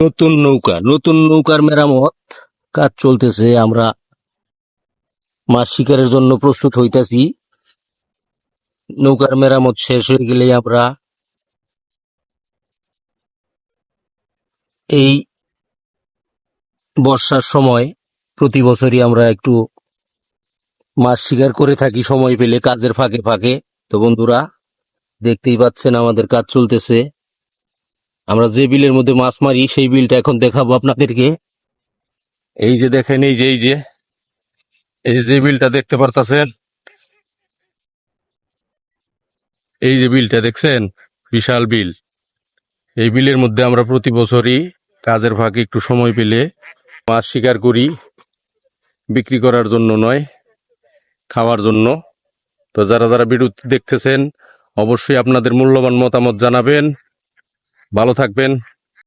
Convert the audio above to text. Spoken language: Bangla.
নতুন নৌকার মেরামত কাজ চলতেছে। আমরা মাছ শিকারের জন্য প্রস্তুত হইতাছি। নৌকার মেরামত শেষ হয়ে গেলে আমরা এই বর্ষার সময় প্রতি বছরই আমরা একটু মাছ শিকার করে থাকি সময় পেলে, কাজের ফাঁকে ফাঁকে। তো বন্ধুরা, দেখতেই পাচ্ছেন আমাদের কাজ চলতেছে। আমরা যে বিলের মধ্যে মাছ মারি সেই বিলটা এখন দেখাবো আপনাদেরকে। এই যে দেখেন, এই যে বিলটা দেখতে পারতাছেন, এই যে বিলটা দেখছেন, বিশাল বিল। এই বিলের মধ্যে আমরা প্রতি বছরই কাজের ফাঁকে একটু সময় পেলে মাছ শিকার করি, বিক্রি করার জন্য নয়, খাওয়ার জন্য। তো যারা যারা ভিডিও দেখতেছেন, অবশ্যই আপনাদের মূল্যবান মতামত জানাবেন। ভালো থাকবেন।